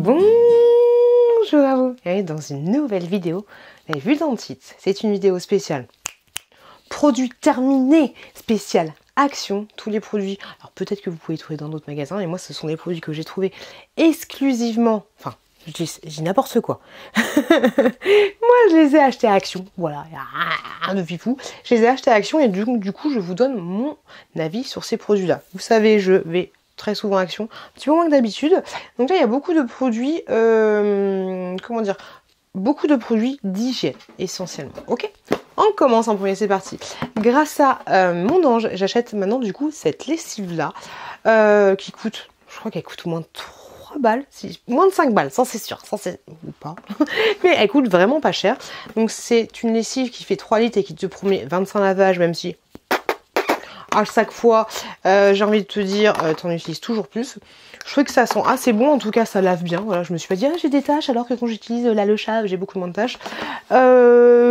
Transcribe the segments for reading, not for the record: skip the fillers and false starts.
Bonjour à vous, bienvenue dans une nouvelle vidéo. Vous avez vu dans le titre, c'est une vidéo spéciale produit terminé, spécial action, tous les produits. Alors peut-être que vous pouvez trouver dans d'autres magasins, mais moi ce sont des produits que j'ai trouvés exclusivement, enfin je dis n'importe quoi. Moi je les ai achetés à Action, voilà, rien de fifou. Je les ai achetés à Action et du coup je vous donne mon avis sur ces produits-là. Vous savez, je vais très souvent à Action, un petit peu moins que d'habitude. Donc là il y a beaucoup de produits, comment dire, beaucoup de produits d'hygiène essentiellement, ok? On commence en premier, c'est parti. Grâce à mon ange, j'achète maintenant du coup cette lessive là qui coûte, je crois qu'elle coûte moins de 3 balles, moins de 5 balles, ça c'est sûr, ça c'est ou pas, mais elle coûte vraiment pas cher. Donc c'est une lessive qui fait 3 litres et qui te promet 25 lavages, même si à chaque fois j'ai envie de te dire t'en utilises toujours plus. Je trouve que ça sent assez bon, en tout cas ça lave bien. Voilà, je me suis pas dit ah, j'ai des taches alors que quand j'utilise la Le Shave j'ai beaucoup moins de taches.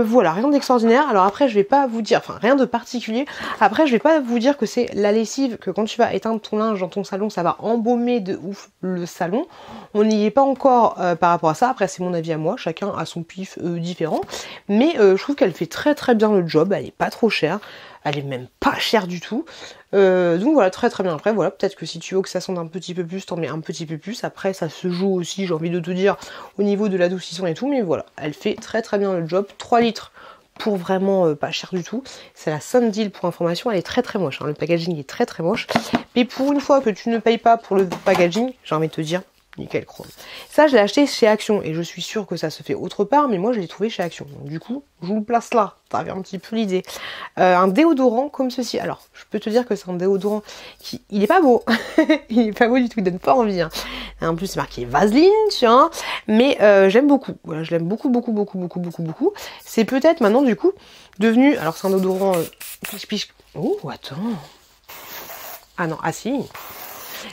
Voilà, rien d'extraordinaire. Alors après je vais pas vous dire, enfin rien de particulier. Après je vais pas vous dire que c'est la lessive que quand tu vas éteindre ton linge dans ton salon ça va embaumer de ouf le salon. On n'y est pas encore par rapport à ça. Après c'est mon avis à moi, chacun a son pif différent. Mais je trouve qu'elle fait très très bien le job, elle est pas trop chère. Elle est même pas chère du tout. Donc voilà, très très bien. Après voilà, peut-être que si tu veux que ça sente un petit peu plus, t'en mets un petit peu plus. Après ça se joue aussi, j'ai envie de te dire, au niveau de l'adoucissant et tout. Mais voilà, elle fait très très bien le job. 3 litres pour vraiment pas cher du tout. C'est la Sundeal pour information, elle est très très moche. Hein. Le packaging est très très moche. Mais pour une fois que tu ne payes pas pour le packaging, j'ai envie de te dire, nickel chrome. Ça, je l'ai acheté chez Action et je suis sûre que ça se fait autre part, mais moi je l'ai trouvé chez Action. Donc, du coup, je vous le place là. T'avais un petit peu l'idée. Un déodorant comme ceci. Alors, je peux te dire que c'est un déodorant qui, il est pas beau. Il est pas beau du tout, il donne pas envie. Hein. En plus, c'est marqué Vaseline, tiens. Mais j'aime beaucoup. Voilà, je l'aime beaucoup, beaucoup, beaucoup, beaucoup, beaucoup, beaucoup. C'est peut-être maintenant du coup devenu. Alors, c'est un déodorant. Oh, attends. Ah non, ah si.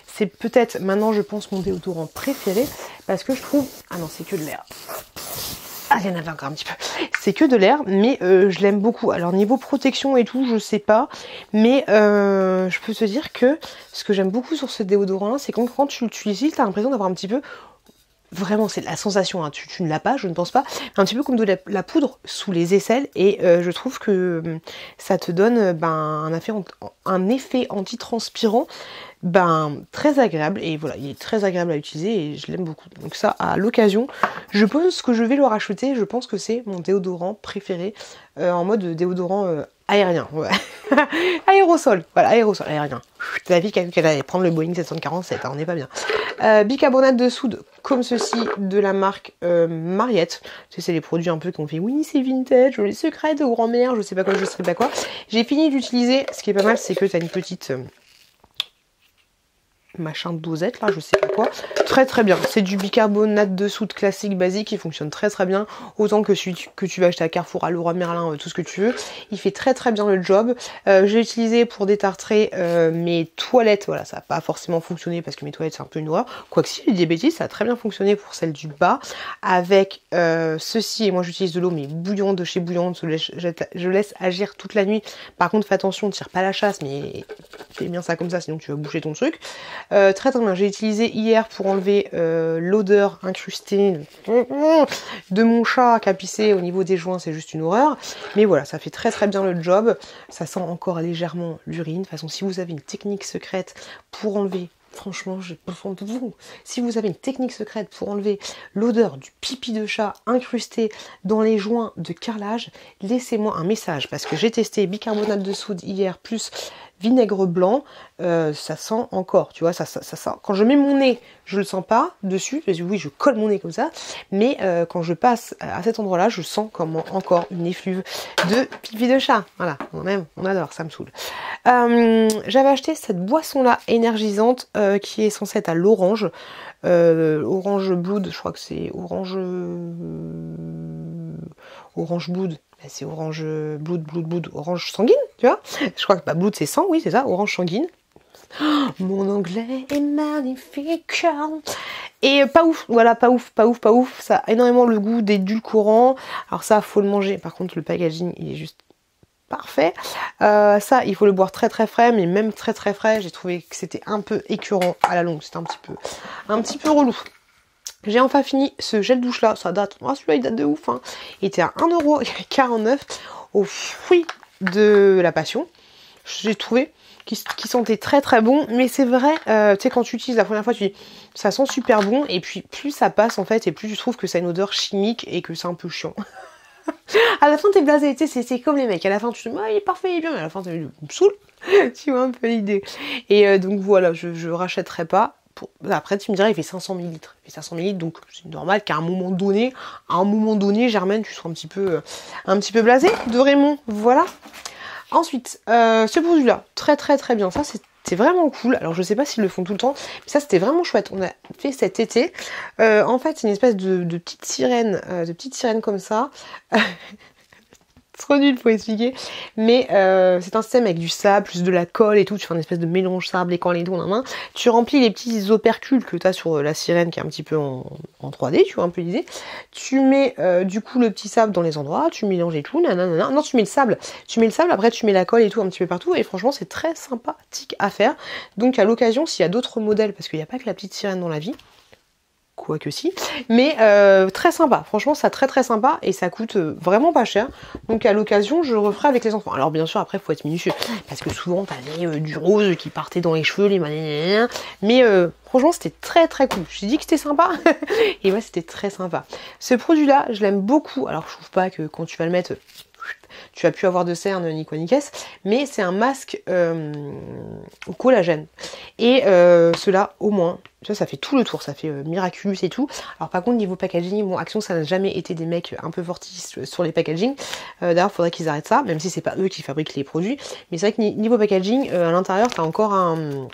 C'est peut-être maintenant, je pense, mon déodorant préféré parce que je trouve... Ah non, c'est que de l'air. Ah, il y en avait encore un petit peu. C'est que de l'air, mais je l'aime beaucoup. Alors, niveau protection et tout, je sais pas. Mais je peux te dire que ce que j'aime beaucoup sur ce déodorant, c'est quand tu l'utilises, tu as l'impression d'avoir un petit peu... Vraiment, c'est la sensation, hein. Tu ne l'as pas, je ne pense pas. Un petit peu comme de la poudre sous les aisselles. Et je trouve que ça te donne un effet antitranspirant très agréable. Et voilà, il est très agréable à utiliser et je l'aime beaucoup. Donc ça, à l'occasion, je pense que je vais le racheter. Je pense que c'est mon déodorant préféré en mode déodorant aérien. Ouais. Aérosol, voilà, aérosol, aérien. T'as vu qu'elle allait prendre le Boeing 747, hein, on n'est pas bien. Bicarbonate de soude, comme ceci, de la marque Mariette. C'est les produits un peu qu'on fait, oui, c'est vintage, les secrets de grand-mère, je sais pas quoi, je sais pas quoi. J'ai fini d'utiliser, ce qui est pas mal, c'est que t'as une petite... machin de dosette là, je sais pas quoi, très très bien. C'est du bicarbonate de soude classique basique qui fonctionne très très bien, autant que celui que tu vas acheter à Carrefour, à Leroy Merlin, tout ce que tu veux. Il fait très très bien le job. J'ai utilisé pour détartrer mes toilettes, voilà, ça n'a pas forcément fonctionné parce que mes toilettes c'est un peu une horreur, quoique si j'ai dit des bêtises, ça a très bien fonctionné pour celle du bas avec ceci, et moi j'utilise de l'eau mais bouillante de chez Bouillante, je laisse agir toute la nuit. Par contre fais attention, ne tire pas la chasse, mais fais bien ça comme ça sinon tu vas boucher ton truc. Très très bien, j'ai utilisé hier pour enlever l'odeur incrustée de mon chat qui a pissé au niveau des joints, c'est juste une horreur. Mais voilà, ça fait très très bien le job. Ça sent encore légèrement l'urine. De toute façon, si vous avez une technique secrète pour enlever, franchement, j'ai besoin de vous. Si vous avez une technique secrète pour enlever l'odeur du pipi de chat incrusté dans les joints de carrelage, laissez-moi un message parce que j'ai testé bicarbonate de soude hier plus vinaigre blanc, ça sent encore, tu vois, ça sent. Quand je mets mon nez, je le sens pas dessus, parce que oui, je colle mon nez comme ça, mais quand je passe à cet endroit-là, je sens comme encore une effluve de pipi de chat. Voilà, on aime, on adore, ça me saoule. J'avais acheté cette boisson-là énergisante qui est censée être à l'orange, orange blood, je crois que c'est orange blood. C'est orange blood, orange sanguine, tu vois. Je crois que blood c'est sang, oui c'est ça, orange sanguine. Oh, mon anglais est magnifique. Et pas ouf, voilà, pas ouf. Ça a énormément le goût d'édulcorant. Alors ça, faut le manger. Par contre, le packaging, il est juste parfait. Ça, il faut le boire très très frais, mais même très très frais, j'ai trouvé que c'était un peu écœurant à la longue. C'était un petit peu relou. J'ai enfin fini ce gel douche là, ça date, oh, celui-là il date de ouf, hein. Il était à 1,49 € au fruit de la passion. J'ai trouvé qui sentait très très bon, mais c'est vrai, tu sais, quand tu utilises la première fois, tu dis ça sent super bon, et puis plus ça passe en fait, et plus tu trouves que ça a une odeur chimique et que c'est un peu chiant. À la fin t'es blasé, tu sais, c'est comme les mecs, à la fin tu te dis il est parfait, il est bien, mais à la fin tu me saoule. Tu vois un peu l'idée. Et donc voilà, je rachèterai pas. Après tu me dirais il fait 500 ml. Il fait 500 ml, donc c'est normal qu'à un moment donné, Germaine, tu sois un petit peu blasé de Raymond. Voilà. Ensuite, ce produit-là, très très très bien. Ça c'est vraiment cool. Alors je sais pas s'ils le font tout le temps, mais ça c'était vraiment chouette. On a fait cet été. En fait, c'est une espèce de petite sirène, comme ça. Trop nul pour expliquer, mais c'est un système avec du sable, plus de la colle et tout, tu fais une espèce de mélange sable et colle et tout en main, tu remplis les petits opercules que tu as sur la sirène qui est un petit peu en 3D, tu vois un peu l'idée, tu mets du coup le petit sable dans les endroits, tu mélanges et tout, nanana. Non, tu mets le sable, après tu mets la colle et tout un petit peu partout, et franchement c'est très sympathique à faire. Donc à l'occasion, s'il y a d'autres modèles, parce qu'il n'y a pas que la petite sirène dans la vie, quoique si, mais très sympa, franchement ça très très sympa, et ça coûte vraiment pas cher, donc à l'occasion je le referai avec les enfants. Alors bien sûr après faut être minutieux, parce que souvent t'avais du rose qui partait dans les cheveux, mais franchement c'était très très cool, j'ai dit que c'était sympa, et ouais c'était très sympa. Ce produit là je l'aime beaucoup, alors je trouve pas que quand tu vas le mettre tu vas plus avoir de cernes ni quoi ni caisse, mais c'est un masque au collagène, et cela au moins ça fait tout le tour, ça fait Miraculous et tout. Alors par contre niveau packaging, bon Action ça n'a jamais été des mecs un peu fortistes sur les packaging, d'ailleurs faudrait qu'ils arrêtent ça, même si c'est pas eux qui fabriquent les produits, mais c'est vrai que niveau packaging, à l'intérieur t'as encore un...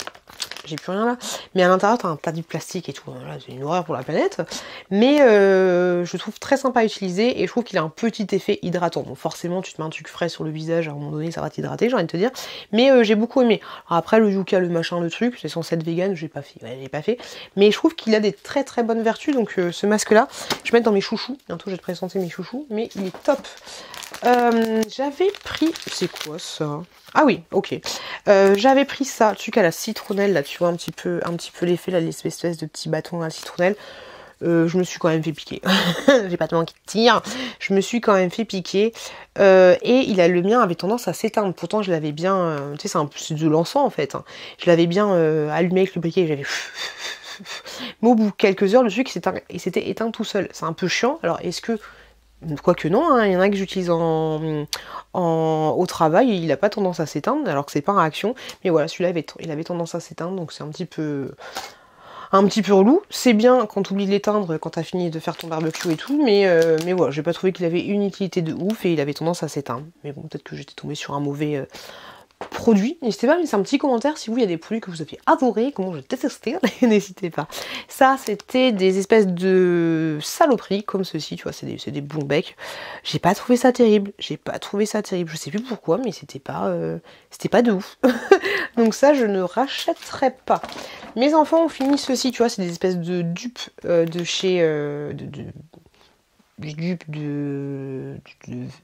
J'ai plus rien là, mais à l'intérieur t'as un tas de plastique et tout, voilà, c'est une horreur pour la planète, mais je trouve très sympa à utiliser, et je trouve qu'il a un petit effet hydratant. Bon forcément tu te mets un truc frais sur le visage, à un moment donné ça va t'hydrater, j'ai envie de te dire, mais j'ai beaucoup aimé. Alors après le yucca, le machin, le truc, c'est censé être vegan, j'ai pas fait, mais je trouve qu'il a des très très bonnes vertus, donc ce masque là, je vais mettre dans mes chouchous, bientôt je vais te présenter mes chouchous, mais il est top. J'avais pris, c'est quoi ça? Ah oui, ok. J'avais pris ça, le truc à la citronnelle, là, tu vois un petit peu l'effet, là, l'espèce de petit bâton à la citronnelle. Je me suis quand même fait piquer. J'ai pas tellement qui tire. Je me suis quand même fait piquer. Et le mien avait tendance à s'éteindre. Pourtant, je l'avais bien... tu sais, c'est de l'encens, en fait. Hein. Je l'avais bien allumé avec le briquet. J'avais... Mais au bout de quelques heures, le truc s'était éteint tout seul. C'est un peu chiant. Alors, est-ce que... Quoique non, hein, il y en a que j'utilise au travail, et il n'a pas tendance à s'éteindre, alors que c'est pas en réaction. Mais voilà, celui-là, il avait tendance à s'éteindre, donc c'est un petit peu relou. C'est bien quand tu oublies de l'éteindre, quand tu as fini de faire ton barbecue et tout, mais voilà, j'ai pas trouvé qu'il avait une utilité de ouf, et il avait tendance à s'éteindre. Mais bon, peut-être que j'étais tombée sur un mauvais... produit, n'hésitez pas à me laisser un petit commentaire si vous il y a des produits que vous aviez adoré, comment je détestais, n'hésitez pas. Ça c'était des espèces de saloperies comme ceci, tu vois, c'est des bons becs. J'ai pas trouvé ça terrible, je sais plus pourquoi, mais c'était pas de ouf. Donc ça je ne rachèterai pas. Mes enfants ont fini ceci, tu vois, c'est des espèces de dupes de chez des dupes de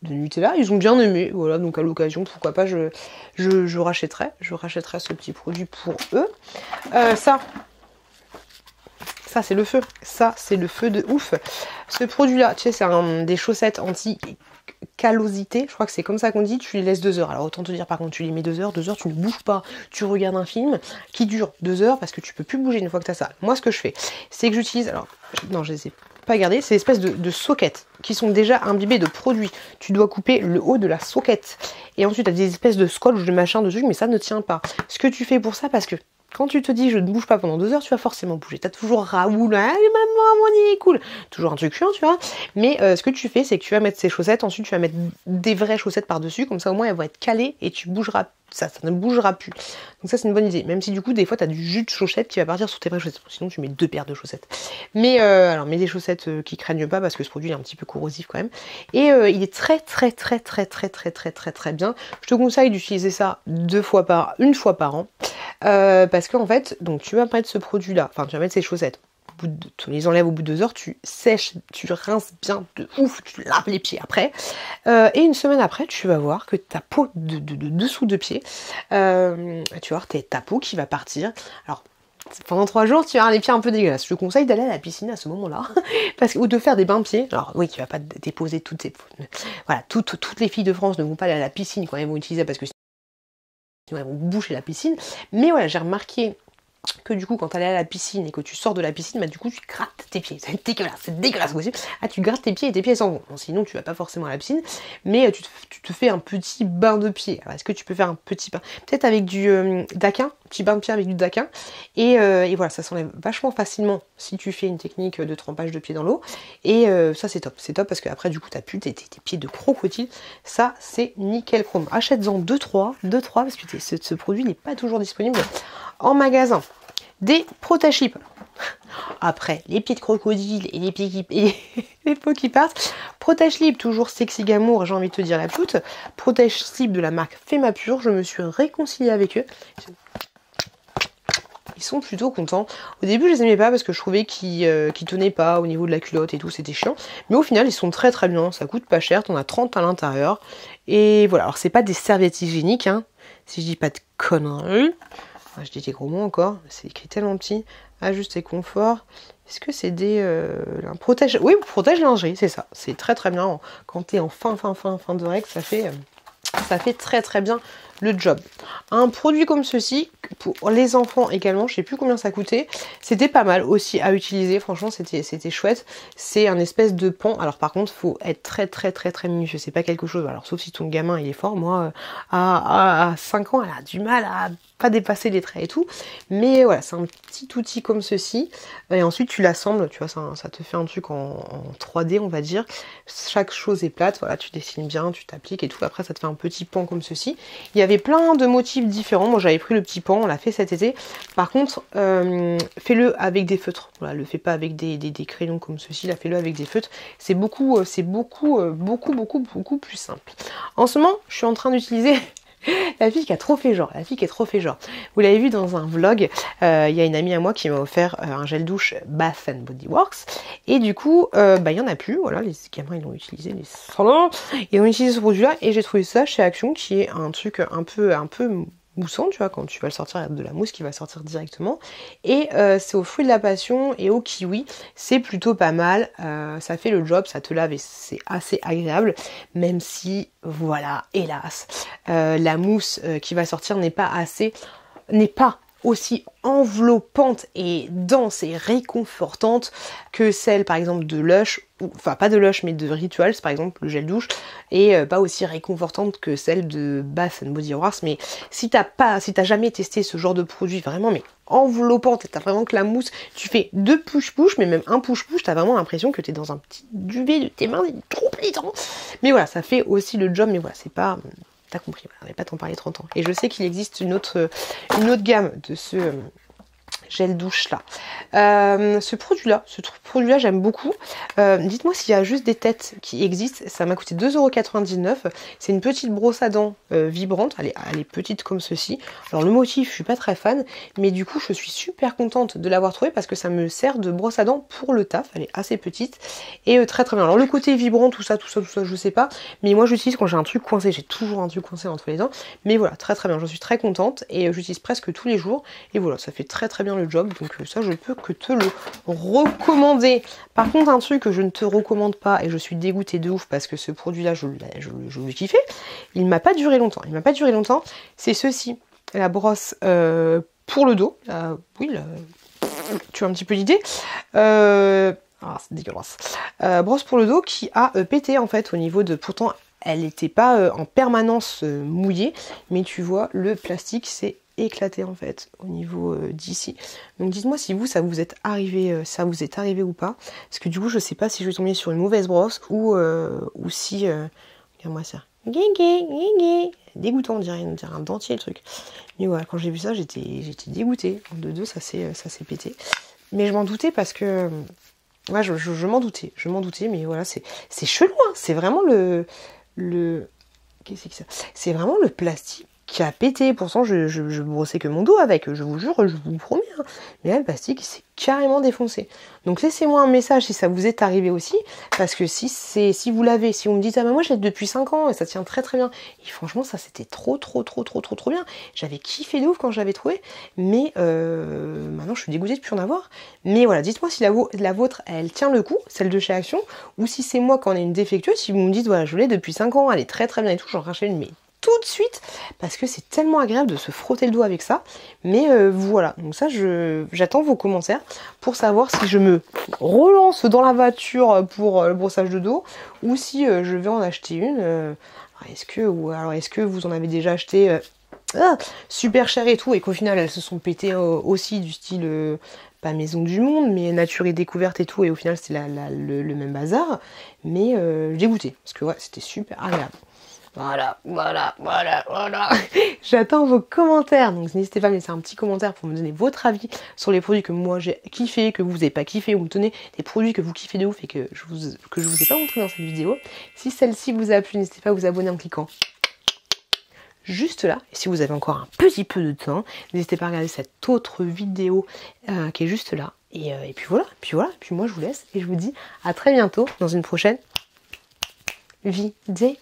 Nutella, ils ont bien aimé, voilà, donc à l'occasion, pourquoi pas, je rachèterai ce petit produit pour eux. Ça c'est le feu, de ouf. Ce produit là, tu sais, c'est des chaussettes anti-callosité, je crois que c'est comme ça qu'on dit, tu les laisses 2 heures. Alors autant te dire par contre, tu les mets 2 heures, tu ne bouges pas, tu regardes un film qui dure 2 heures parce que tu peux plus bouger une fois que tu as ça. Moi ce que je fais, c'est que j'utilise, alors non je les ai pas gardés, c'est espèces de sockets qui sont déjà imbibés de produits. Tu dois couper le haut de la socket et ensuite tu as des espèces de scotch, de machin dessus, mais ça ne tient pas. Ce que tu fais pour ça, parce que quand tu te dis je ne bouge pas pendant 2 heures, tu vas forcément bouger. T'as toujours Raoul, hein, maman, mon est cool. Toujours un truc chiant, tu vois. Mais ce que tu fais, c'est que tu vas mettre ces chaussettes, ensuite tu vas mettre des vraies chaussettes par-dessus, comme ça au moins elles vont être calées et tu bougeras. Ça ne bougera plus. Donc ça c'est une bonne idée. Même si du coup des fois tu as du jus de chaussettes qui va partir sur tes vraies chaussettes. Sinon tu mets 2 paires de chaussettes. Mais alors mets des chaussettes qui craignent pas parce que ce produit est un petit peu corrosif quand même. Et il est très bien. Je te conseille d'utiliser ça une fois par an. Parce qu'en fait, donc tu vas mettre ce produit là, enfin tu vas mettre ces chaussettes. Tu les enlèves au bout de 2 heures, tu sèches, tu rinces bien de ouf, tu laves les pieds après. Et une semaine après, tu vas voir que ta peau de dessous de pied, tu vas voir ta peau qui va partir. Alors, pendant 3 jours, tu vas avoir les pieds un peu dégueulasses. Je te conseille d'aller à la piscine à ce moment-là, ou de faire des bains de pieds. Alors oui, tu vas pas déposer toutes ces... Voilà, toutes les filles de France ne vont pas aller à la piscine quand elles vont utiliser, parce que sinon elles vont boucher la piscine. Mais voilà, j'ai remarqué que du coup, quand tu allais à la piscine et que tu sors de la piscine, bah du coup, tu grattes tes pieds. C'est dégueulasse aussi. Ah, tu grattes tes pieds et tes pieds s'en vont. Bon, sinon, tu vas pas forcément à la piscine, mais tu te fais un petit bain de pied. Est-ce que tu peux faire un petit bain? Peut-être avec du daquin, petit bain de pied avec du daquin. Et voilà, ça s'enlève vachement facilement si tu fais une technique de trempage de pied dans l'eau. Et ça, c'est top. C'est top parce qu'après, du coup, t'as plus tes pieds de crocodile. Ça, c'est nickel chrome. Achète-en 2-3, parce que ce produit n'est pas toujours disponible en magasin. Des protège-slips. Après, les pieds de crocodile et les pieds les peaux qui partent. Protège-slip, toujours sexy gamour, j'ai envie de te dire la toute. Protège-slip de la marque Fema Pure, je me suis réconciliée avec eux. Ils sont plutôt contents. Au début, je les aimais pas parce que je trouvais qu'ils tenaient pas au niveau de la culotte et tout, c'était chiant. Mais au final, ils sont très très bien, ça coûte pas cher, t'en as 30 à l'intérieur. Et voilà, alors c'est pas des serviettes hygiéniques, hein, si je dis pas de conneries. Je dis des gros mots encore, c'est écrit tellement petit. Ajuste et confort. Est-ce que c'est des... un protège... Oui, protège lingerie, c'est ça. C'est très très bien. Quand t'es en fin de règle, ça fait très très bien le job. Un produit comme ceci, pour les enfants également, je sais plus combien ça coûtait. C'était pas mal aussi à utiliser, franchement c'était chouette. C'est un espèce de pan. Alors par contre, faut être très minutieux. C'est pas quelque chose, alors sauf si ton gamin il est fort. Moi, à 5 ans, elle a du mal à pas dépasser les traits et tout. Mais voilà, c'est un petit outil comme ceci. Et ensuite tu l'assembles, tu vois, ça te fait un truc en 3D, on va dire. Chaque chose est plate, voilà, tu dessines bien, tu t'appliques et tout. Après ça te fait un petit pan comme ceci. Il y avait plein de motifs différents. Moi j'avais pris le petit pan, on l'a fait cet été. Par contre, fais-le avec des feutres. Voilà, le fais pas avec des crayons comme ceci, là fais-le avec des feutres. C'est beaucoup plus simple. En ce moment, je suis en train d'utiliser la fille qui a trop fait genre, Vous l'avez vu dans un vlog, il y a une amie à moi qui m'a offert un gel douche Bath and Body Works. Et du coup, il y en a plus, voilà, les gamins ils l'ont utilisé, les salauds, ils ont utilisé ce produit-là. Et j'ai trouvé ça chez Action, qui est un truc un peu moussant, tu vois, quand tu vas le sortir, il y a de la mousse qui va sortir directement. Et c'est aux fruits de la passion et au kiwi, c'est plutôt pas mal. Ça fait le job, ça te lave et c'est assez agréable, même si, voilà, hélas, la mousse qui va sortir n'est pas aussi enveloppante et dense et réconfortante que celle par exemple de Lush, enfin pas de Lush mais de Rituals par exemple, le gel douche, et pas aussi réconfortante que celle de Bath and Body Works. Mais si t'as jamais testé ce genre de produit vraiment mais enveloppante, t'as vraiment que la mousse, tu fais 2 push-push, mais même un push-push, t'as vraiment l'impression que t'es dans un petit duvet de tes mains, c'est trop pétant. Mais voilà, ça fait aussi le job, mais voilà, c'est pas... T'as compris, on va pas t'en parler 30 ans. Et je sais qu'il existe une autre gamme de ce gel douche là. Ce produit-là, j'aime beaucoup. Dites-moi s'il y a juste des têtes qui existent. Ça m'a coûté 2,99 €. C'est une petite brosse à dents vibrante. Elle est petite comme ceci. Alors le motif, je suis pas très fan, mais du coup, je suis super contente de l'avoir trouvé parce que ça me sert de brosse à dents pour le taf. Elle est assez petite et très très bien. Alors le côté vibrant, tout ça, je sais pas. Mais moi, j'utilise quand j'ai un truc coincé. J'ai toujours un truc coincé entre les dents. Mais voilà, très très bien. J'en suis très contente et j'utilise presque tous les jours. Et voilà, ça fait très très bien le job, donc ça je peux que te le recommander. Par contre, un truc que je ne te recommande pas et je suis dégoûtée de ouf parce que ce produit là je l'ai kiffé, il m'a pas duré longtemps, c'est ceci, la brosse pour le dos. Oui, tu as un petit peu l'idée. C'est dégueulasse. Brosse pour le dos qui a pété en fait au niveau de... Pourtant elle n'était pas en permanence mouillée, mais tu vois le plastique c'est éclaté en fait au niveau d'ici. Donc dites-moi si vous ça vous est arrivé ou pas, parce que du coup je sais pas si je vais tomber sur une mauvaise brosse ou si regarde-moi ça, dégoûtant, on dirait un dentier le truc. Mais voilà, quand j'ai vu ça j'étais dégoûtée. En deux ça s'est pété, mais je m'en doutais parce que ouais, je m'en doutais, mais voilà, c'est chelou, hein. C'est vraiment le qu'est-ce que c'est que ça? C'est vraiment le plastique. qui a pété. Pourtant, je brossais que mon dos avec, je vous jure, je vous promets. Hein. Mais là, le plastique, il s'est carrément défoncé. Donc, laissez-moi un message si ça vous est arrivé aussi. Parce que si vous l'avez, si vous me dites, ah ben moi, je l'ai depuis 5 ans et ça tient très très bien. Et franchement, ça, c'était trop bien. J'avais kiffé de ouf quand je l'avais trouvé. Mais maintenant, je suis dégoûtée de plus en avoir. Mais voilà, dites-moi si la vôtre, elle tient le coup, celle de chez Action. Ou si c'est moi quand on est une défectueuse, si vous me dites, voilà, je l'ai depuis 5 ans, elle est très très bien et tout, j'en rachète une, mais tout de suite parce que c'est tellement agréable de se frotter le doigt avec ça. Mais voilà, donc ça j'attends vos commentaires pour savoir si je me relance dans la voiture pour le brossage de dos ou si je vais en acheter une. Est-ce que vous en avez déjà acheté super cher et tout et qu'au final elles se sont pétées aussi du style pas Maison du Monde mais Nature et Découverte et tout et au final c'était le même bazar. Mais j'ai goûté parce que ouais c'était super agréable. Voilà. J'attends vos commentaires, donc n'hésitez pas à me laisser un petit commentaire pour me donner votre avis sur les produits que moi j'ai kiffé, que vous n'avez pas kiffé, ou me donner des produits que vous kiffez de ouf et que je vous ai pas montré dans cette vidéo. Si celle-ci vous a plu, n'hésitez pas à vous abonner en cliquant juste là. Et si vous avez encore un petit peu de temps, n'hésitez pas à regarder cette autre vidéo qui est juste là. Et puis voilà, puis moi je vous laisse et je vous dis à très bientôt dans une prochaine vidéo.